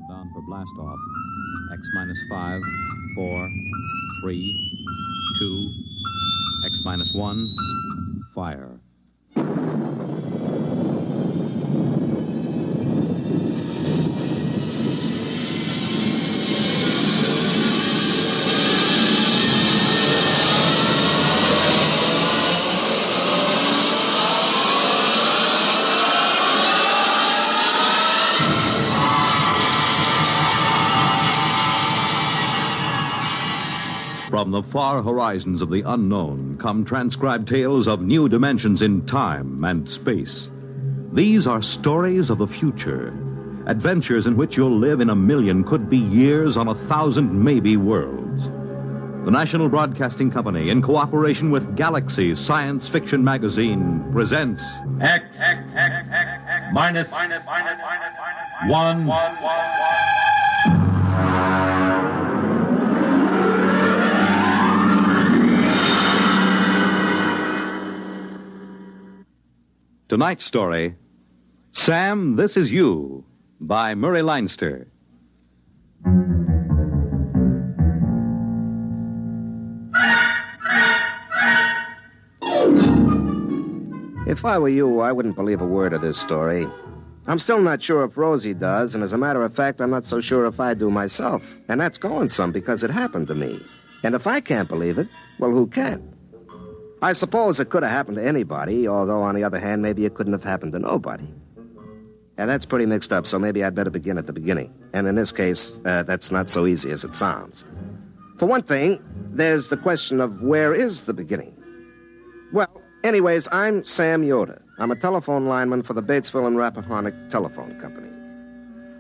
Countdown for blast off. X minus 5, 4, 3, 2, X minus 1, fire. From the far horizons of the unknown come transcribed tales of new dimensions in time and space. These are stories of the future, adventures in which you'll live in a million, could be years, on 1,000 maybe worlds. The National Broadcasting Company, in cooperation with Galaxy Science Fiction Magazine, presents X minus 1. Tonight's story, Sam, This Is You, by Murray Leinster. If I were you, I wouldn't believe a word of this story. I'm still not sure if Rosie does, and as a matter of fact, I'm not so sure if I do myself. And that's going some because it happened to me. And if I can't believe it, well, who can? I suppose it could have happened to anybody, although, on the other hand, maybe it couldn't have happened to nobody. And that's pretty mixed up, so maybe I'd better begin at the beginning. And in this case, that's not so easy as it sounds. For one thing, there's the question of where is the beginning? Well, anyways, I'm Sam Yoder. I'm a telephone lineman for the Batesville and Rappahannock Telephone Company.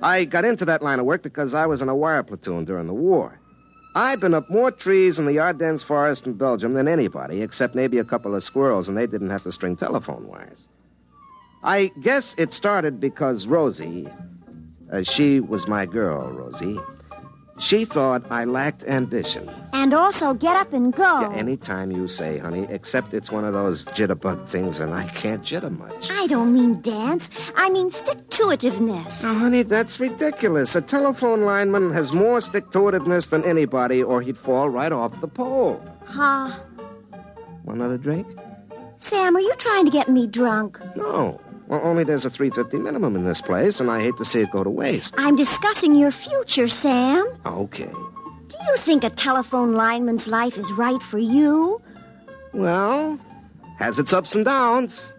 I got into that line of work because I was in a wire platoon during the war. I've been up more trees in the Ardennes forest in Belgium than anybody, except maybe a couple of squirrels, and they didn't have to string telephone wires. I guess it started because Rosie, she was my girl, Rosie, she thought I lacked ambition. And also get up and go. Yeah, anytime you say, honey, except it's one of those jitterbug things, and I can't jitter much. I don't mean dance. I mean stick-to-itiveness. Now, honey, that's ridiculous. A telephone lineman has more stick-to-itiveness than anybody, or he'd fall right off the pole. Huh? Want another drink? Sam, are you trying to get me drunk? No. Well, only there's a $3.50 minimum in this place, and I hate to see it go to waste. I'm discussing your future, Sam. Okay. Do you think a telephone lineman's life is right for you? Well, has its ups and downs.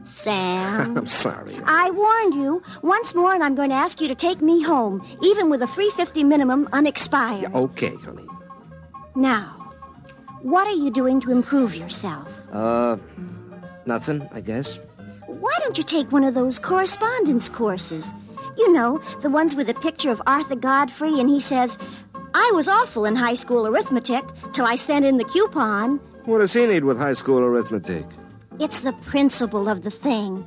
Sam. I'm sorry. I warned you once more, and I'm going to ask you to take me home, even with a $3.50 minimum unexpired. Yeah, okay, honey. Now, what are you doing to improve yourself? Nothing, I guess. Why don't you take one of those correspondence courses? You know, the ones with a picture of Arthur Godfrey, and he says, I was awful in high school arithmetic till I sent in the coupon. What does he need with high school arithmetic? It's the principle of the thing.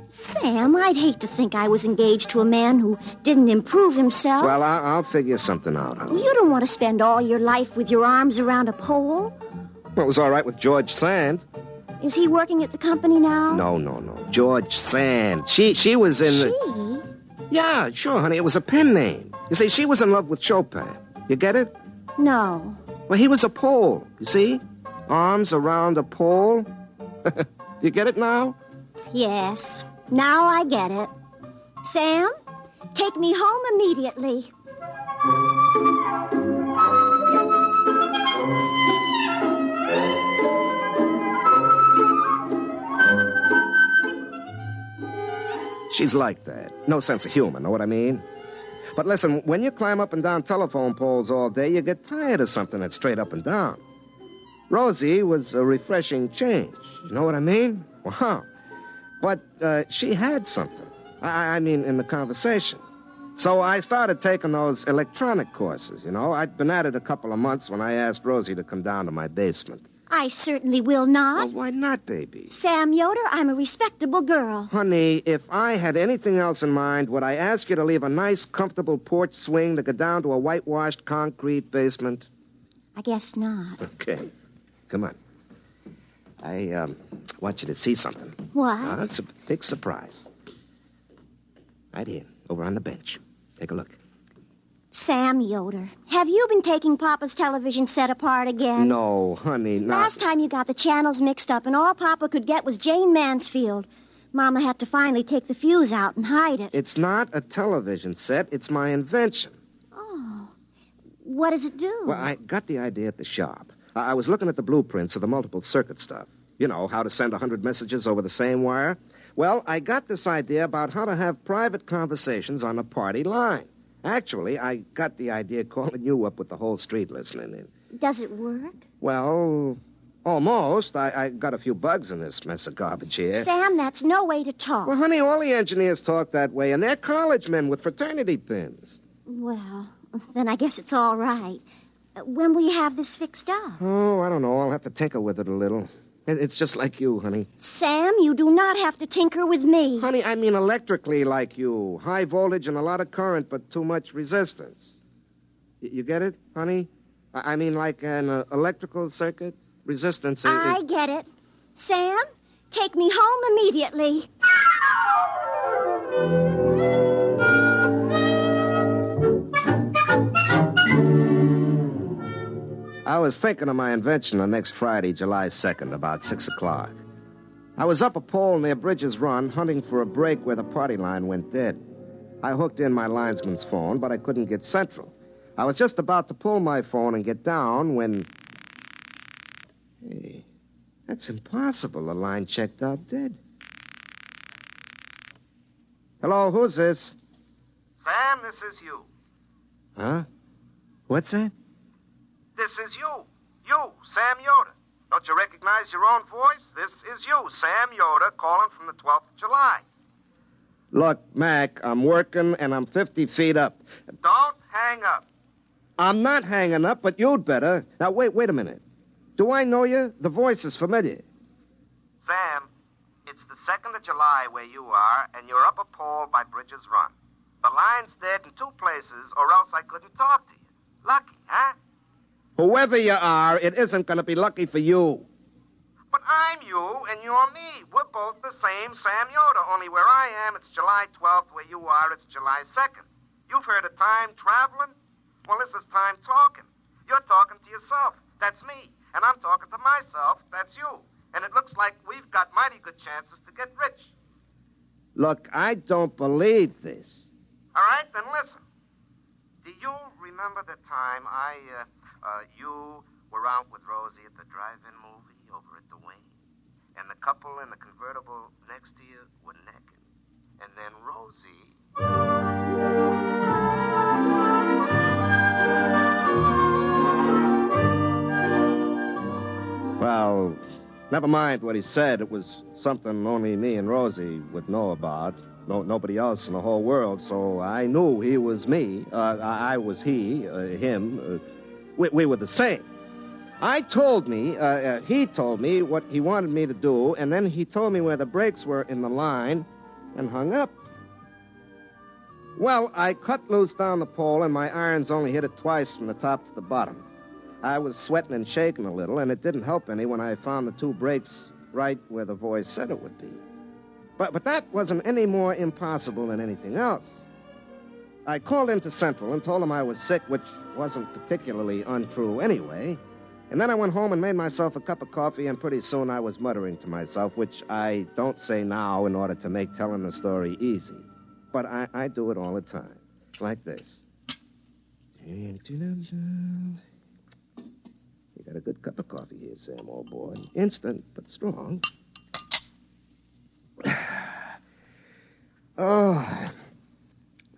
Sam, I'd hate to think I was engaged to a man who didn't improve himself. Well, I'll figure something out, honey. You don't want to spend all your life with your arms around a pole. Well, it was all right with George Sand. Is he working at the company now? No. George Sand. She was in She? Yeah, sure, honey. It was a pen name. You see, she was in love with Chopin. You get it? No. Well, he was a pole, you see? Arms around a pole. You get it now? Yes. Now I get it. Sam, take me home immediately. She's like that. No sense of humor, know what I mean? But listen, when you climb up and down telephone poles all day, you get tired of something that's straight up and down. Rosie was a refreshing change. You know what I mean? Wow. But she had something. I mean, in the conversation. So I started taking those electronic courses, you know. I'd been at it a couple of months when I asked Rosie to come down to my basement. I certainly will not. Well, why not, baby? Sam Yoder, I'm a respectable girl. Honey, if I had anything else in mind, would I ask you to leave a nice, comfortable porch swing to go down to a whitewashed concrete basement? I guess not. Okay. Come on. I want you to see something. What? It's a big surprise. Right here, over on the bench. Take a look. Sam Yoder, have you been taking Papa's television set apart again? No, honey, not... Last time you got the channels mixed up and all Papa could get was Jane Mansfield. Mama had to finally take the fuse out and hide it. It's not a television set. It's my invention. Oh. What does it do? Well, I got the idea at the shop. I was looking at the blueprints of the multiple circuit stuff. You know, how to send 100 messages over the same wire. Well, I got this idea about how to have private conversations on a party line. Actually, I got the idea calling you up with the whole street listening in. Does it work? Well, almost. I got a few bugs in this mess of garbage here. Sam, that's no way to talk. Well, honey, all the engineers talk that way, and they're college men with fraternity pins. Well, then I guess it's all right. When will you have this fixed up? Oh, I don't know. I'll have to tinker with it a little. It's just like you, honey. Sam, you do not have to tinker with me. Honey, I mean electrically like you. High voltage and a lot of current, but too much resistance. You get it, honey? I mean like an electrical circuit? Resistance is... I get it. Sam, take me home immediately. I was thinking of my invention on next Friday, July 2nd, about 6 o'clock. I was up a pole near Bridges Run, hunting for a break where the party line went dead. I hooked in my linesman's phone, but I couldn't get central. I was just about to pull my phone and get down when... Hey, that's impossible. The line checked out dead. Hello, who's this? Sam, this is you. Huh? What's that? This is you. You, Sam Yoder. Don't you recognize your own voice? This is you, Sam Yoder, calling from the 12th of July. Look, Mac, I'm working and I'm 50 feet up. Don't hang up. I'm not hanging up, but you'd better. Now, wait a minute. Do I know you? The voice is familiar. Sam, it's the 2nd of July where you are, and you're up a pole by Bridges Run. The line's dead in 2 places, or else I couldn't talk to you. Lucky, huh? Whoever you are, it isn't going to be lucky for you. But I'm you, and you're me. We're both the same Sam Yoder, only where I am, it's July 12th. Where you are, it's July 2nd. You've heard of time traveling? Well, this is time talking. You're talking to yourself. That's me. And I'm talking to myself. That's you. And it looks like we've got mighty good chances to get rich. Look, I don't believe this. All right, then listen. Do you remember the time you were out with Rosie at the drive-in movie over at the Wing? And the couple in the convertible next to you were naked. And then Rosie... Well, never mind what he said. It was something only me and Rosie would know about. Nobody else in the whole world, so I knew he was me. I was he, him. We were the same. He told me what he wanted me to do, and then he told me where the brakes were in the line and hung up. Well, I cut loose down the pole, and my irons only hit it twice from the top to the bottom. I was sweating and shaking a little, and it didn't help any when I found the 2 brakes right where the voice said it would be. But that wasn't any more impossible than anything else. I called into Central and told them I was sick, which wasn't particularly untrue anyway. And then I went home and made myself a cup of coffee, and pretty soon I was muttering to myself, which I don't say now in order to make telling the story easy. But I do it all the time, like this. You got a good cup of coffee here, Sam, old boy. Instant, but strong. Oh,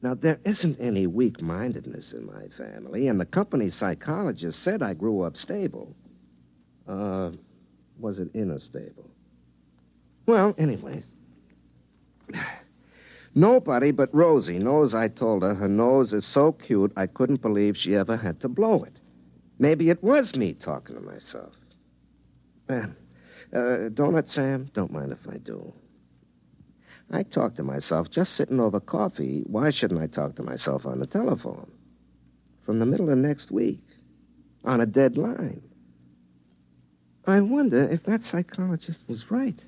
now there isn't any weak-mindedness in my family, and the company psychologist said I grew up stable. Was it inner stable? Well, anyway, nobody but Rosie knows I told her nose is so cute I couldn't believe she ever had to blow it. Maybe it was me talking to myself. Donut, Sam? Don't mind if I do. I talk to myself just sitting over coffee. Why shouldn't I talk to myself on the telephone? From the middle of next week, on a dead line. I wonder if that psychologist was right.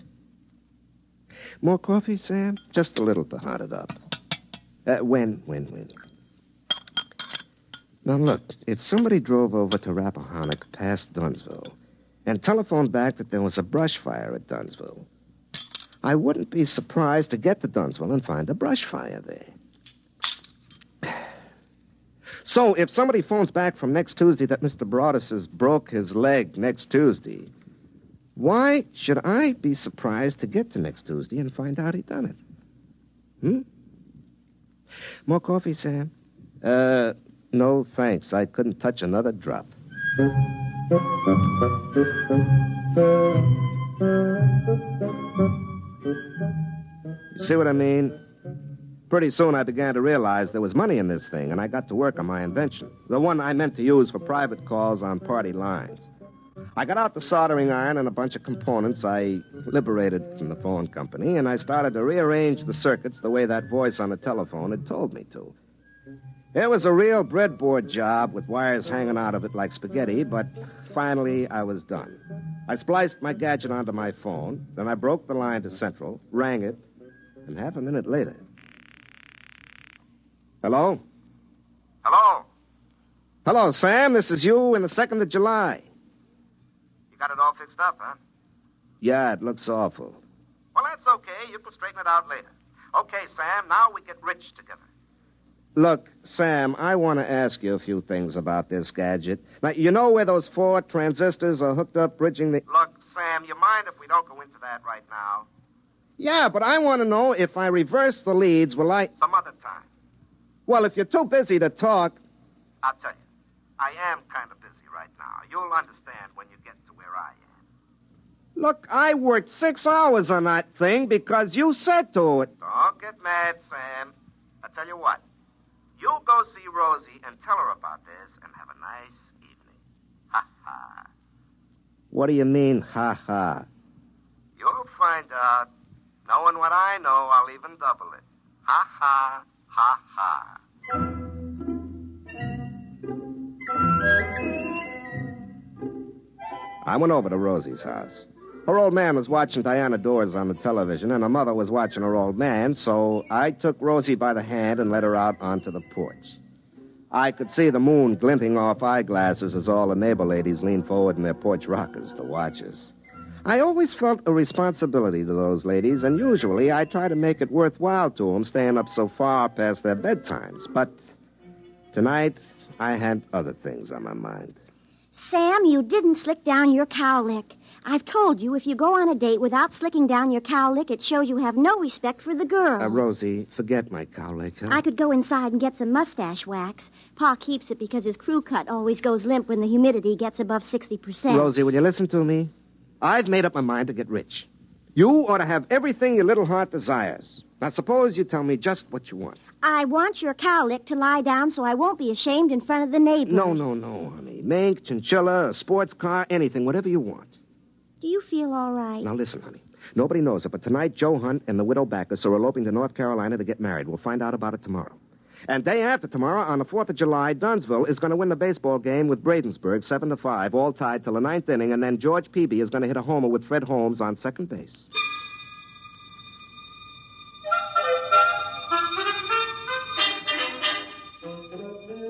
More coffee, Sam? Just a little to hot it up. When? Now, look, if somebody drove over to Rappahannock past Dunsville and telephoned back that there was a brush fire at Dunsville, I wouldn't be surprised to get to Dunsville and find a brush fire there. So, if somebody phones back from next Tuesday that Mr. Broadus has broke his leg next Tuesday, why should I be surprised to get to next Tuesday and find out he done it? More coffee, Sam? No, thanks. I couldn't touch another drop. You see what I mean? Pretty soon I began to realize there was money in this thing, and I got to work on my invention, the one I meant to use for private calls on party lines. I got out the soldering iron and a bunch of components I liberated from the phone company, and I started to rearrange the circuits the way that voice on the telephone had told me to. It was a real breadboard job with wires hanging out of it like spaghetti, but finally I was done. I spliced my gadget onto my phone, then I broke the line to Central, rang it, and half a minute later... Hello? Hello? Hello, Sam. This is you in the 2nd of July. You got it all fixed up, huh? Yeah, it looks awful. Well, that's okay. You can straighten it out later. Okay, Sam, now we get rich together. Look, Sam, I want to ask you a few things about this gadget. Now, you know where those 4 transistors are hooked up bridging the... Look, Sam, you mind if we don't go into that right now? Yeah, but I want to know if I reverse the leads, will I... Some other time. Well, if you're too busy to talk... I'll tell you. I am kind of busy right now. You'll understand when you get to where I am. Look, I worked 6 hours on that thing because you said to it. Don't get mad, Sam. I'll tell you what. You go see Rosie and tell her about this and have a nice evening. Ha-ha. What do you mean, ha-ha? You'll find out. Knowing what I know, I'll even double it. Ha-ha, ha-ha. I went over to Rosie's house. Her old man was watching Diana Dors on the television, and her mother was watching her old man, so I took Rosie by the hand and led her out onto the porch. I could see the moon glinting off eyeglasses as all the neighbor ladies leaned forward in their porch rockers to watch us. I always felt a responsibility to those ladies, and usually I try to make it worthwhile to them staying up so far past their bedtimes. But tonight, I had other things on my mind. Sam, you didn't slick down your cowlick. I've told you, if you go on a date without slicking down your cowlick, it shows you have no respect for the girl. Rosie, forget my cowlick, huh? I could go inside and get some mustache wax. Pa keeps it because his crew cut always goes limp when the humidity gets above 60%. Rosie, will you listen to me? I've made up my mind to get rich. You ought to have everything your little heart desires. Now, suppose you tell me just what you want. I want your cowlick to lie down so I won't be ashamed in front of the neighbors. No, honey. Mink, chinchilla, a sports car, anything, whatever you want. Do you feel all right? Now, listen, honey. Nobody knows it, but tonight Joe Hunt and the widow Backus are eloping to North Carolina to get married. We'll find out about it tomorrow. And day after tomorrow, on the 4th of July, Dunsville is going to win the baseball game with Bradensburg, 7-5, all tied till the 9th inning, and then George Peavy is going to hit a homer with Fred Holmes on second base.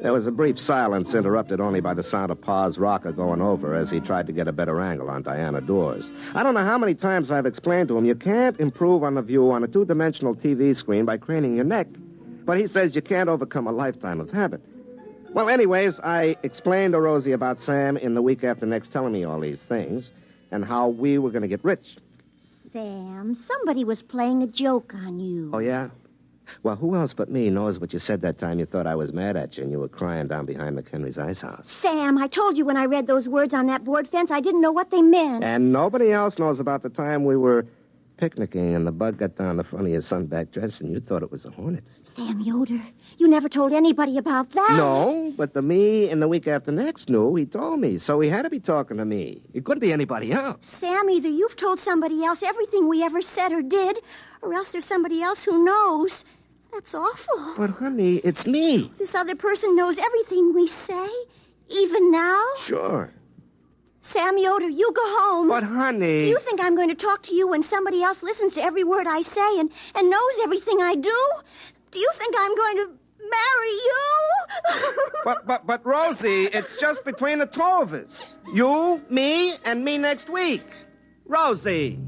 There was a brief silence, interrupted only by the sound of Pa's rocker going over as he tried to get a better angle on Diana Dors. I don't know how many times I've explained to him you can't improve on the view on a 2-dimensional TV screen by craning your neck. But he says you can't overcome a lifetime of habit. Well, anyways, I explained to Rosie about Sam in the week after next telling me all these things and how we were going to get rich. Sam, somebody was playing a joke on you. Oh, yeah? Well, who else but me knows what you said that time you thought I was mad at you and you were crying down behind McHenry's ice house? Sam, I told you when I read those words on that board fence, I didn't know what they meant. And nobody else knows about the time we were picnicking and the bug got down the front of your sunback dress and you thought it was a hornet. Sam Yoder, you never told anybody about that. No, but the me in the week after next knew. He told me, so he had to be talking to me. It couldn't be anybody else. Sam, either you've told somebody else everything we ever said or did, or else there's somebody else who knows. That's awful. But, honey, it's me. This other person knows everything we say, even now? Sure. Sam Yoder, you go home. But, honey... Do you think I'm going to talk to you when somebody else listens to every word I say and knows everything I do? Do you think I'm going to marry you? But, Rosie, it's just between the two of us. You, me, and me next week. Rosie.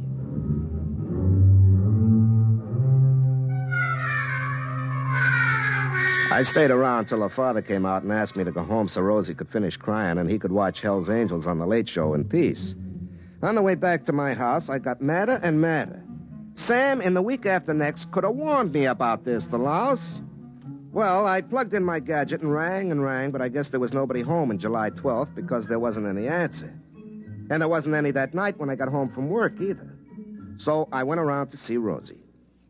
I stayed around till her father came out and asked me to go home so Rosie could finish crying and he could watch Hell's Angels on the Late Show in peace. On the way back to my house, I got madder and madder. Sam, in the week after next, could have warned me about this, the louse. Well, I plugged in my gadget and rang, but I guess there was nobody home on July 12th because there wasn't any answer. And there wasn't any that night when I got home from work either. So I went around to see Rosie.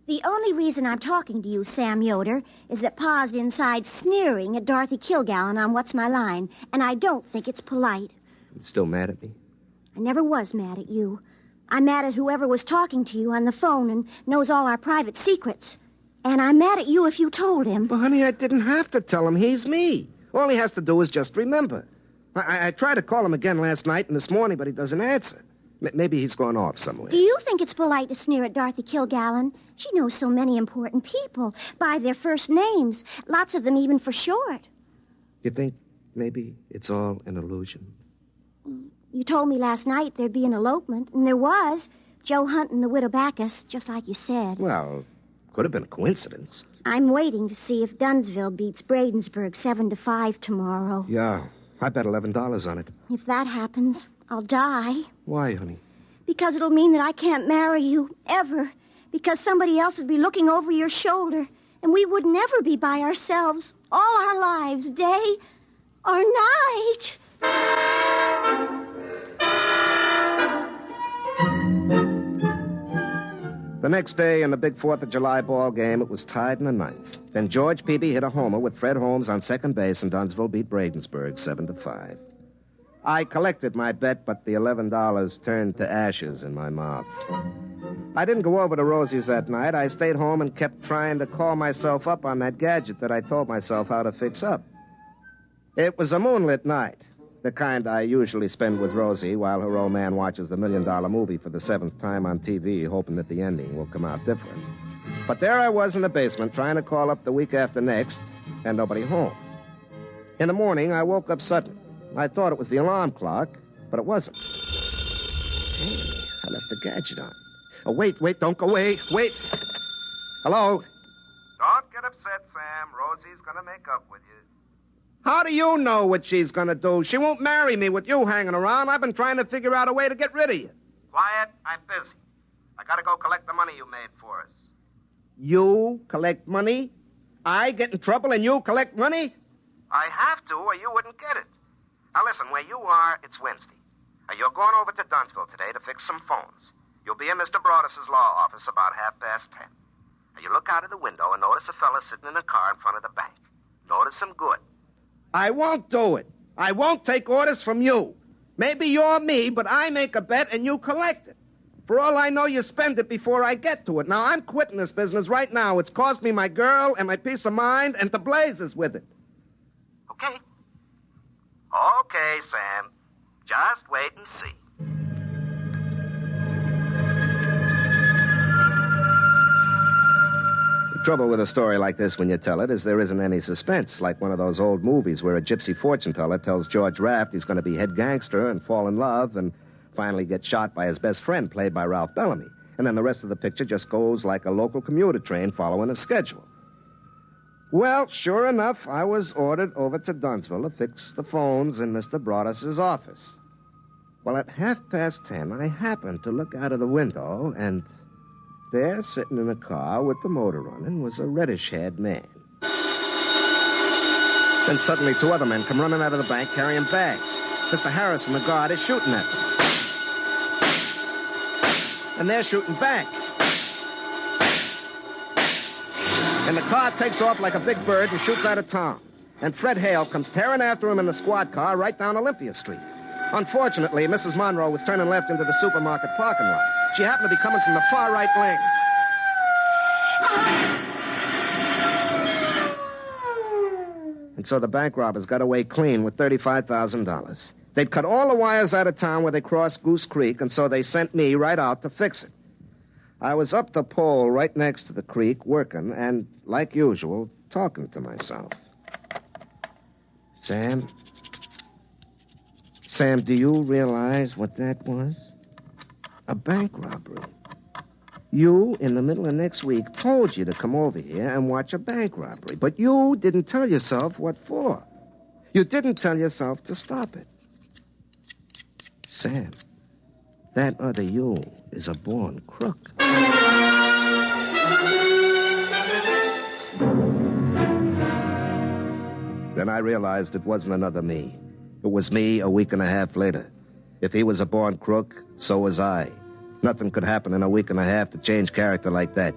The only reason I'm talking to you, Sam Yoder, is that Pa's inside sneering at Dorothy Kilgallen on What's My Line, and I don't think it's polite. You still mad at me? I never was mad at you. I'm mad at whoever was talking to you on the phone and knows all our private secrets. And I'm mad at you if you told him. But, honey, I didn't have to tell him. He's me. All he has to do is just remember. I tried to call him again last night and this morning, but he doesn't answer. Maybe he's gone off somewhere. Do you think it's polite to sneer at Dorothy Kilgallen? She knows so many important people by their first names, lots of them even for short. You think maybe it's all an illusion? You told me last night there'd be an elopement, and there was. Joe Hunt and the widow Backus, just like you said. Well, could have been a coincidence. I'm waiting to see if Dunsville beats Bradensburg 7-5 tomorrow. Yeah, I bet $11 on it. If that happens, I'll die. Why, honey? Because it'll mean that I can't marry you, ever. Because somebody else would be looking over your shoulder, and we would never be by ourselves all our lives, day or night. The next day in the big 4th of July ball game, it was tied in the ninth. Then George Peavy hit a homer with Fred Holmes on second base, and Dunsville beat Bradensburg 7-5. I collected my bet, but the $11 turned to ashes in my mouth. I didn't go over to Rosie's that night. I stayed home and kept trying to call myself up on that gadget that I told myself how to fix up. It was a moonlit night, the kind I usually spend with Rosie while her old man watches the $1 Million movie for the 7th time on TV, hoping that the ending will come out different. But there I was in the basement trying to call up the week after next, and nobody home. In the morning, I woke up suddenly. I thought it was the alarm clock, but it wasn't. Hey, I left the gadget on. Oh, wait, don't go away. Wait. Hello? Don't get upset, Sam. Rosie's gonna make up with you. How do you know what she's gonna do? She won't marry me with you hanging around. I've been trying to figure out a way to get rid of you. Quiet, I'm busy. I gotta go collect the money you made for us. You collect money? I get in trouble and you collect money? I have to, or you wouldn't get it. Now listen, where you are, it's Wednesday. You're going over to Dunsville today to fix some phones. You'll be in Mr. Broadus' law office about 10:30. You look out of the window and notice a fella sitting in a car in front of the bank. Notice him good. I won't do it. I won't take orders from you. Maybe you're me, but I make a bet and you collect it. For all I know, you spend it before I get to it. Now, I'm quitting this business right now. It's cost me my girl and my peace of mind and the blazes with it. Okay? Okay, Sam. Just wait and see. The trouble with a story like this when you tell it is there isn't any suspense, like one of those old movies where a gypsy fortune teller tells George Raft he's going to be head gangster and fall in love and finally get shot by his best friend, played by Ralph Bellamy. And then the rest of the picture just goes like a local commuter train following a schedule. Well, sure enough, I was ordered over to Dunsville to fix the phones in Mr. Broadus' office. Well, at 10:30, I happened to look out of the window, and there, sitting in a car with the motor running, was a reddish-haired man. Then suddenly 2 other men come running out of the bank carrying bags. Mr. Harrison, the guard, is shooting at them. And they're shooting back. And the car takes off like a big bird and shoots out of town. And Fred Hale comes tearing after him in the squad car right down Olympia Street. Unfortunately, Mrs. Monroe was turning left into the supermarket parking lot. She happened to be coming from the far right lane. And so the bank robbers got away clean with $35,000. They'd cut all the wires out of town where they crossed Goose Creek, and so they sent me right out to fix it. I was up the pole right next to the creek working, and, like usual, talking to myself. Sam, do you realize what that was? A bank robbery. You, in the middle of next week, told you to come over here and watch a bank robbery, but you didn't tell yourself what for. You didn't tell yourself to stop it. Sam, that other you is a born crook. Then I realized it wasn't another me. It was me a week and a half later. If he was a born crook, so was I. Nothing could happen in a week and a half to change character like that.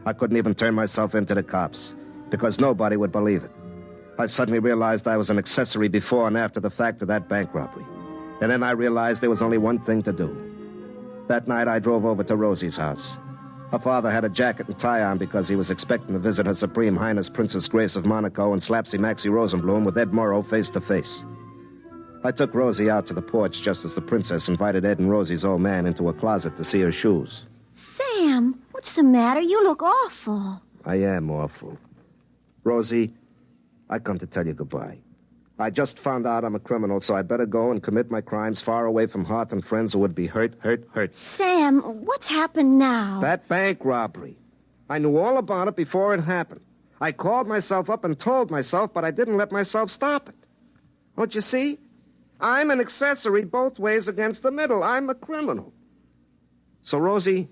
I couldn't even turn myself into the cops, because nobody would believe it. I suddenly realized I was an accessory before and after the fact of that bank robbery. And then I realized there was only one thing to do. That night I drove over to Rosie's house. Her father had a jacket and tie on because he was expecting to visit Her Supreme Highness Princess Grace of Monaco and Slapsy Maxie Rosenblum with Ed Morrow face to face. I took Rosie out to the porch just as the princess invited Ed and Rosie's old man into a closet to see her shoes. Sam, what's the matter? You look awful. I am awful. Rosie, I come to tell you goodbye. I just found out I'm a criminal, so I better go and commit my crimes far away from hearth and friends who would be hurt. Sam, what's happened now? That bank robbery. I knew all about it before it happened. I called myself up and told myself, but I didn't let myself stop it. Don't you see? I'm an accessory both ways against the middle. I'm a criminal. So, Rosie,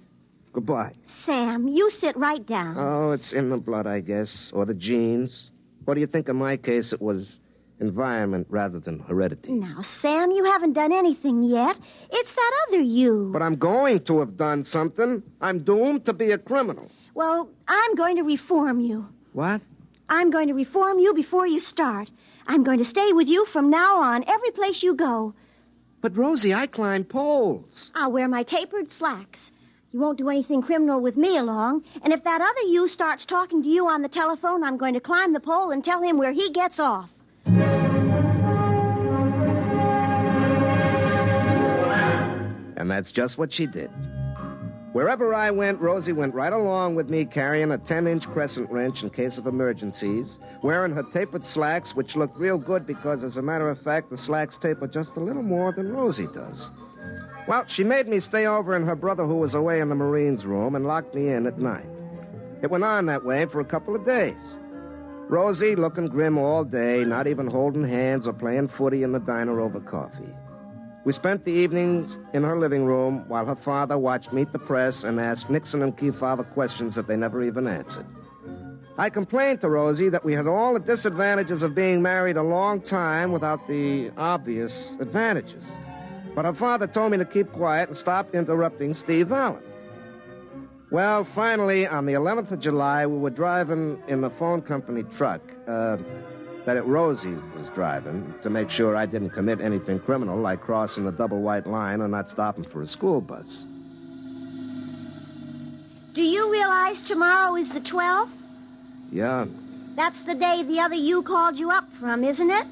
goodbye. Sam, you sit right down. Oh, it's in the blood, I guess, or the genes. What do you think in my case it was environment rather than heredity? Now, Sam, you haven't done anything yet. It's that other you. But I'm going to have done something. I'm doomed to be a criminal. Well, I'm going to reform you. What? I'm going to reform you before you start. I'm going to stay with you from now on, every place you go. But, Rosie, I climb poles. I'll wear my tapered slacks. You won't do anything criminal with me along. And if that other you starts talking to you on the telephone, I'm going to climb the pole and tell him where he gets off. And that's just what she did. Wherever I went, Rosie went right along with me, carrying a 10-inch crescent wrench in case of emergencies, wearing her tapered slacks, which looked real good because, as a matter of fact, the slacks taper just a little more than Rosie does. Well, she made me stay over in her brother who was away in the Marines' room and locked me in at night. It went on that way for a couple of days. Rosie looking grim all day, not even holding hands or playing footy in the diner over coffee. We spent the evenings in her living room while her father watched Meet the Press and asked Nixon and Kefauver questions that they never even answered. I complained to Rosie that we had all the disadvantages of being married a long time without the obvious advantages. But her father told me to keep quiet and stop interrupting Steve Allen. Well, finally, on the 11th of July, we were driving in the phone company truck, Rosie was driving, to make sure I didn't commit anything criminal like crossing the double white line or not stopping for a school bus. Do you realize tomorrow is the 12th? Yeah. That's the day the other you called you up from, isn't it?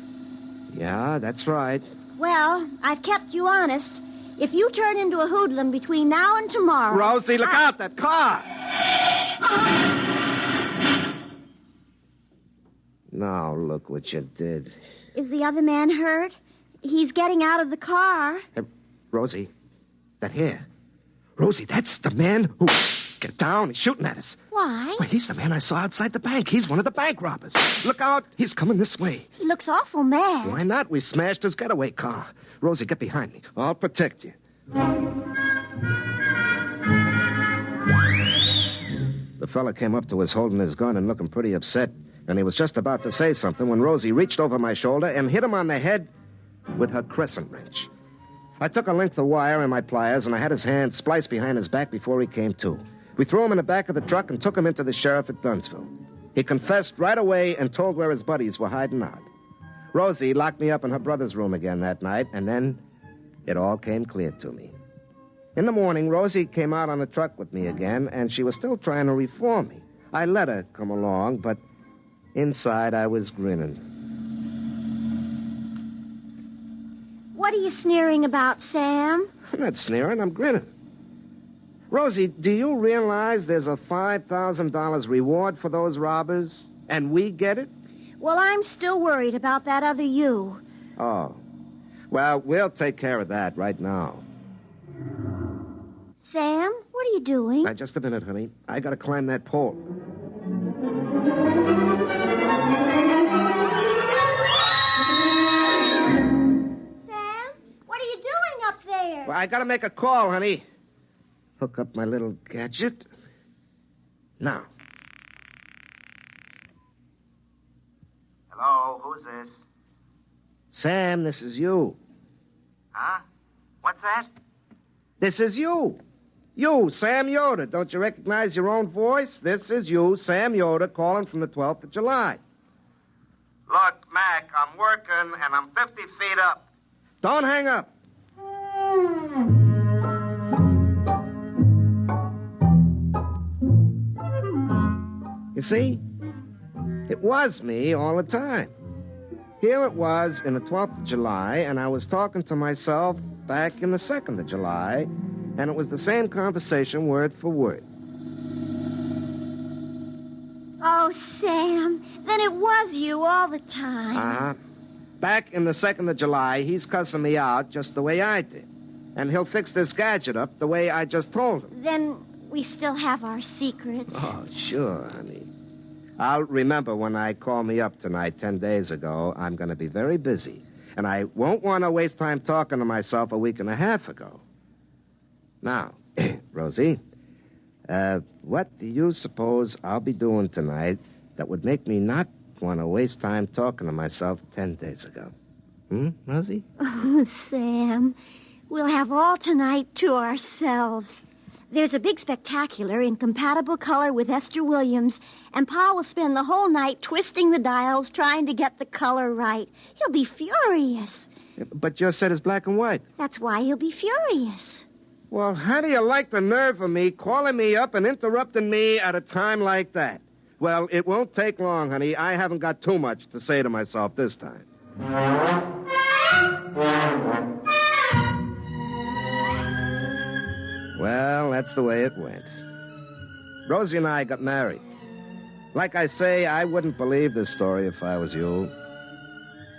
Yeah, that's right. Well, I've kept you honest. If you turn into a hoodlum between now and tomorrow... Rosie, look out, that car! Now, look what you did. Is the other man hurt? He's getting out of the car. Rosie, that hair. Rosie, that's the man who... Get down, he's shooting at us. Why? Well, he's the man I saw outside the bank. He's one of the bank robbers. Look out, he's coming this way. He looks awful mad. Why not? We smashed his getaway car. Rosie, get behind me. I'll protect you. The fella came up to us holding his gun and looking pretty upset. And he was just about to say something when Rosie reached over my shoulder and hit him on the head with her crescent wrench. I took a length of wire and my pliers, and I had his hand spliced behind his back before he came to. We threw him in the back of the truck and took him into the sheriff at Dunsville. He confessed right away and told where his buddies were hiding out. Rosie locked me up in her brother's room again that night, and then it all came clear to me. In the morning, Rosie came out on the truck with me again, and she was still trying to reform me. I let her come along, but inside I was grinning. What are you sneering about, Sam? I'm not sneering, I'm grinning. Rosie, do you realize there's a $5,000 reward for those robbers? and we get it? Well, I'm still worried about that other you. Oh. Well, we'll take care of that right now. Sam, what are you doing? Now, just a minute, honey. I gotta climb that pole. Sam, what are you doing up there? Well, I gotta make a call, honey. Hook up my little gadget. Now. Hello, who's this? Sam, this is you. Huh? What's that? This is you. You, Sam Yoder. Don't you recognize your own voice? This is you, Sam Yoder, calling from the 12th of July. Look, Mac, I'm working and I'm 50 feet up. Don't hang up. You see? It was me all the time. Here it was in the 12th of July, and I was talking to myself back in the 2nd of July, and it was the same conversation word for word. Oh, Sam, then it was you all the time. Uh-huh. Back in the 2nd of July, he's cussing me out just the way I did. And he'll fix this gadget up the way I just told him. Then we still have our secrets. Oh, sure, honey. I'll remember when I call me up tonight 10 days ago, I'm going to be very busy. And I won't want to waste time talking to myself a week and a half ago. Now, Rosie, what do you suppose I'll be doing tonight that would make me not want to waste time talking to myself 10 days ago? Rosie? Oh, Sam, we'll have all tonight to ourselves. There's a big spectacular in compatible color with Esther Williams, and Pa will spend the whole night twisting the dials trying to get the color right. He'll be furious. But your set is black and white. That's why he'll be furious. Well, how do you like the nerve of me calling me up and interrupting me at a time like that? Well, it won't take long, honey. I haven't got too much to say to myself this time. Well, that's the way it went. Rosie and I got married. Like I say, I wouldn't believe this story if I was you.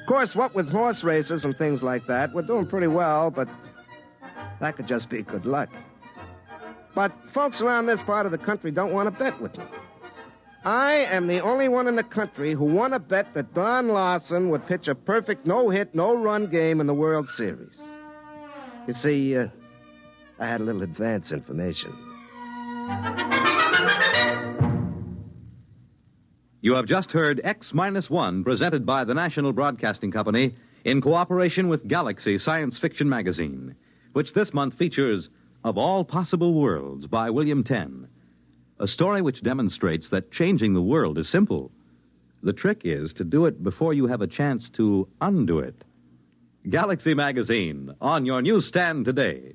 Of course, what with horse races and things like that, we're doing pretty well, but that could just be good luck. But folks around this part of the country don't want to bet with me. I am the only one in the country who won a bet that Don Larson would pitch a perfect no-hit, no-run game in the World Series. You see, I had a little advance information. You have just heard X-1 presented by the National Broadcasting Company in cooperation with Galaxy Science Fiction Magazine, which this month features Of All Possible Worlds by William Tenn, a story which demonstrates that changing the world is simple. The trick is to do it before you have a chance to undo it. Galaxy Magazine, on your newsstand today.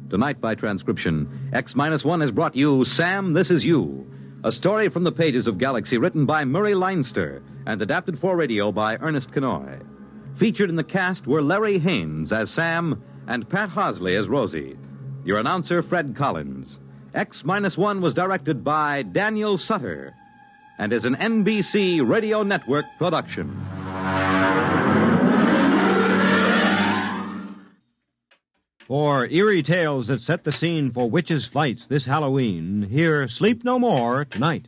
Tonight, by transcription, X-1 has brought you Sam, This Is You, a story from the pages of Galaxy written by Murray Leinster and adapted for radio by Ernest Kenoy. Featured in the cast were Larry Haynes as Sam and Pat Hosley as Rosie. Your announcer, Fred Collins. X-1 was directed by Daniel Sutter and is an NBC Radio Network production. For eerie tales that set the scene for witches' flights this Halloween, hear Sleep No More tonight.